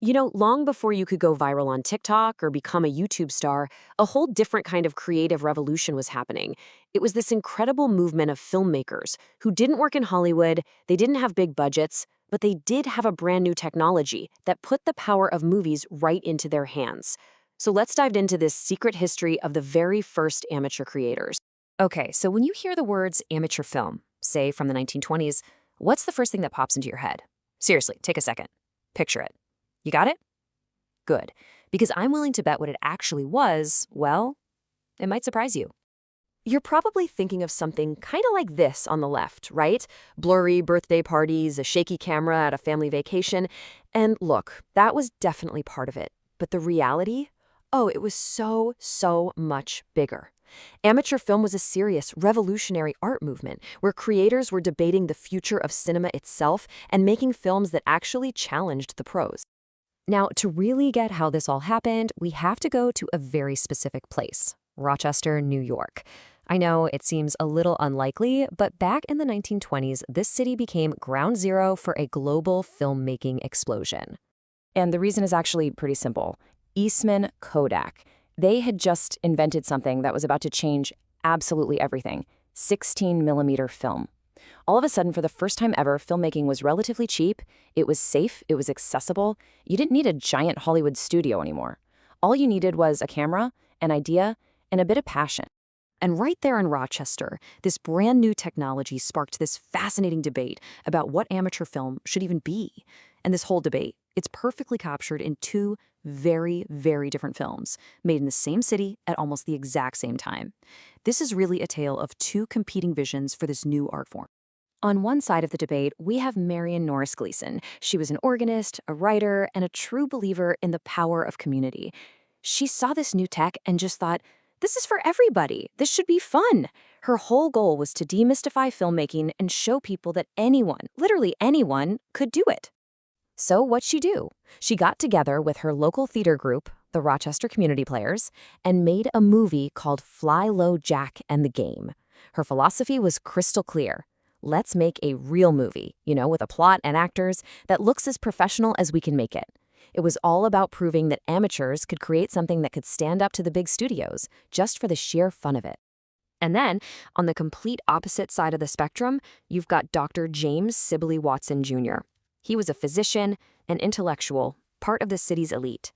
Long before you could go viral on TikTok or become a YouTube star, a whole different kind of creative revolution was happening. It was this incredible movement of filmmakers who didn't work in Hollywood, they didn't have big budgets, but they did have a brand new technology that put the power of movies right into their hands. So let's dive into this secret history of the very first amateur creators. Okay, so when you hear the words amateur film, say from the 1920s, what's the first thing that pops into your head? Seriously, take a second. Picture it. You got it? Good. Because I'm willing to bet what it actually was, well, it might surprise you. You're probably thinking of something kind of like this on the left, right? Blurry birthday parties, a shaky camera at a family vacation. And look, that was definitely part of it. But the reality? Oh, it was so much bigger. Amateur film was a serious, revolutionary art movement where creators were debating the future of cinema itself and making films that actually challenged the pros. Now, to really get how this all happened, we have to go to a very specific place, Rochester, New York. I know it seems a little unlikely, but back in the 1920s, this city became ground zero for a global filmmaking explosion. And the reason is actually pretty simple. Eastman Kodak. They had just invented something that was about to change absolutely everything, 16mm film. All of a sudden, for the first time ever, filmmaking was relatively cheap, it was safe, it was accessible. You didn't need a giant Hollywood studio anymore. All you needed was a camera, an idea, and a bit of passion. And right there in Rochester, this brand new technology sparked this fascinating debate about what amateur film should even be. And this whole debate, it's perfectly captured in two very different films, made in the same city at almost the exact same time. This is really a tale of two competing visions for this new art form. On one side of the debate, we have Marion Norris Gleason. She was an organist, a writer, and a true believer in the power of community. She saw this new tech and just thought, this is for everybody. This should be fun. Her whole goal was to demystify filmmaking and show people that anyone, literally anyone, could do it. So what'd she do? She got together with her local theater group, the Rochester Community Players, and made a movie called Fly Low Jack and the Game. Her philosophy was crystal clear. Let's make a real movie, with a plot and actors that looks as professional as we can make it. It was all about proving that amateurs could create something that could stand up to the big studios, just for the sheer fun of it. And then, on the complete opposite side of the spectrum, you've got Dr. James Sibley Watson Jr. He was a physician, an intellectual, part of the city's elite.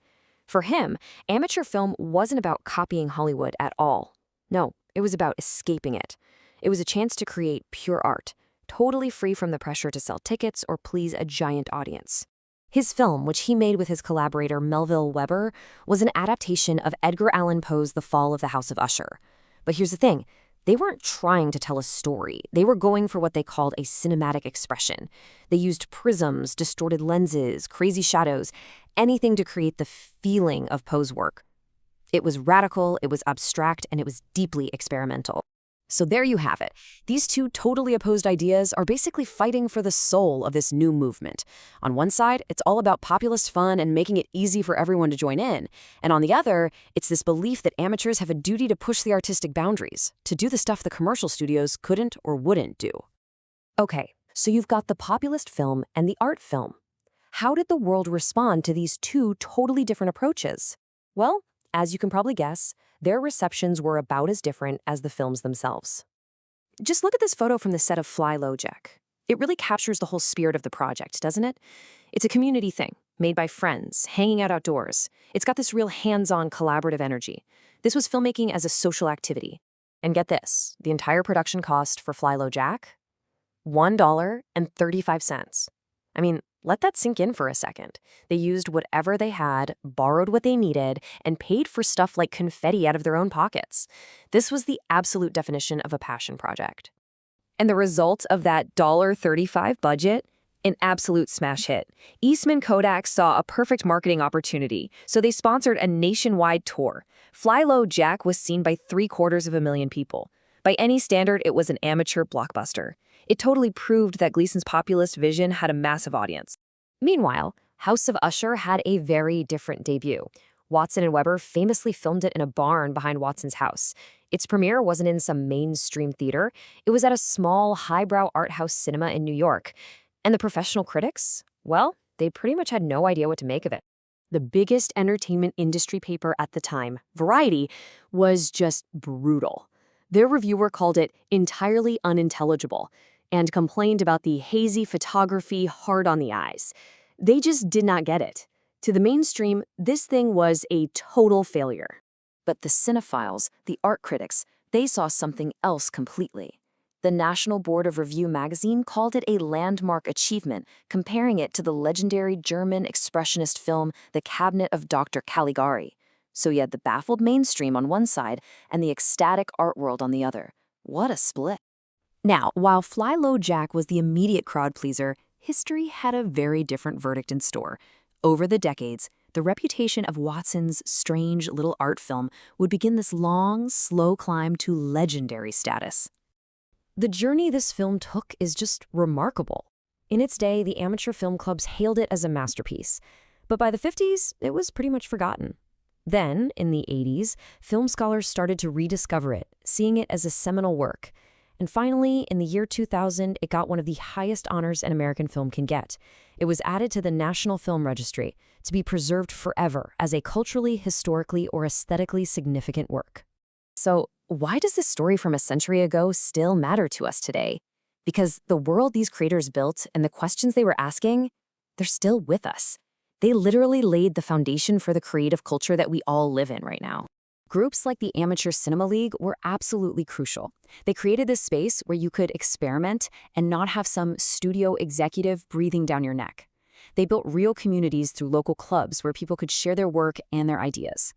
For him, amateur film wasn't about copying Hollywood at all. No, it was about escaping it. It was a chance to create pure art, totally free from the pressure to sell tickets or please a giant audience. His film, which he made with his collaborator Melville Weber, was an adaptation of Edgar Allan Poe's The Fall of the House of Usher. But here's the thing. They weren't trying to tell a story. They were going for what they called a cinematic expression. They used prisms, distorted lenses, crazy shadows, anything to create the feeling of Poe's work. It was radical, it was abstract, and it was deeply experimental. So there you have it. These two totally opposed ideas are basically fighting for the soul of this new movement. On one side, it's all about populist fun and making it easy for everyone to join in. And on the other, it's this belief that amateurs have a duty to push the artistic boundaries, to do the stuff the commercial studios couldn't or wouldn't do. Okay, so you've got the populist film and the art film. How did the world respond to these two totally different approaches? Well, as you can probably guess, their receptions were about as different as the films themselves. Just look at this photo from the set of Fly Low Jack. It really captures the whole spirit of the project, doesn't it? It's a community thing, made by friends, hanging out outdoors. It's got this real hands-on collaborative energy. This was filmmaking as a social activity. And get this, the entire production cost for Fly Low Jack? $1.35. I mean, let that sink in for a second. They used whatever they had, borrowed what they needed, and paid for stuff like confetti out of their own pockets. This was the absolute definition of a passion project. And the result of that $1.35 budget? An absolute smash hit. Eastman Kodak saw a perfect marketing opportunity, so they sponsored a nationwide tour. Fly Low Jack was seen by 750,000 people. By any standard, it was an amateur blockbuster. It totally proved that Gleason's populist vision had a massive audience. Meanwhile, House of Usher had a very different debut. Watson and Weber famously filmed it in a barn behind Watson's house. Its premiere wasn't in some mainstream theater. It was at a small, highbrow art house cinema in New York. And the professional critics? Well, they pretty much had no idea what to make of it. the biggest entertainment industry paper at the time, Variety, was just brutal. Their reviewer called it entirely unintelligible and complained about the hazy photography hard on the eyes. They just did not get it. To the mainstream, this thing was a total failure. But the cinephiles, the art critics, they saw something else completely. The National Board of Review magazine called it a landmark achievement, comparing it to the legendary German expressionist film The Cabinet of Dr. Caligari. So you had the baffled mainstream on one side and the ecstatic art world on the other. What a split. Now, while Fly Low Jack was the immediate crowd pleaser, history had a very different verdict in store. Over the decades, the reputation of Watson's strange little art film would begin this long, slow climb to legendary status. The journey this film took is just remarkable. In its day, the amateur film clubs hailed it as a masterpiece. But by the 50s, it was pretty much forgotten. Then, in the 80s, film scholars started to rediscover it, seeing it as a seminal work. And finally, in the year 2000, it got one of the highest honors an American film can get. It was added to the National Film Registry to be preserved forever as a culturally, historically, or aesthetically significant work. So, why does this story from a century ago still matter to us today? Because the world these creators built and the questions they were asking, they're still with us. They literally laid the foundation for the creative culture that we all live in right now. Groups like the Amateur Cinema League were absolutely crucial. They created this space where you could experiment and not have some studio executive breathing down your neck. They built real communities through local clubs where people could share their work and their ideas.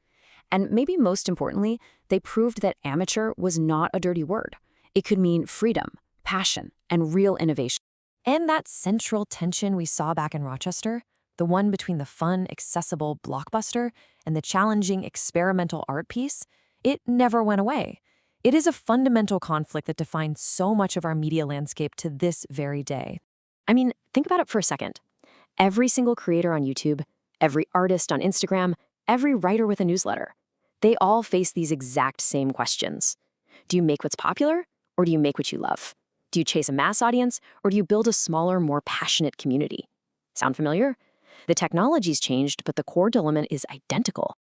And maybe most importantly, they proved that amateur was not a dirty word. It could mean freedom, passion, and real innovation. And that central tension we saw back in Rochester, the one between the fun, accessible blockbuster and the challenging experimental art piece, it never went away. It is a fundamental conflict that defines so much of our media landscape to this very day. I mean, think about it for a second. Every single creator on YouTube, every artist on Instagram, every writer with a newsletter, they all face these exact same questions. Do you make what's popular, or do you make what you love? Do you chase a mass audience, or do you build a smaller, more passionate community? Sound familiar? The technology's changed, but the core element is identical.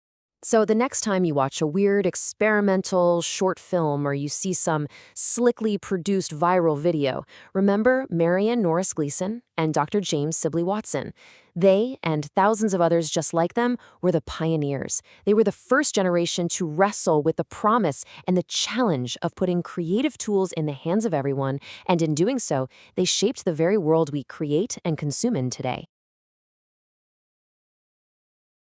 So the next time you watch a weird, experimental short film or you see some slickly produced viral video, remember Marion, Norris, Gleason, and Dr. James Sibley Watson. They, and thousands of others just like them, were the pioneers. They were the first generation to wrestle with the promise and the challenge of putting creative tools in the hands of everyone, and in doing so, they shaped the very world we create and consume in today.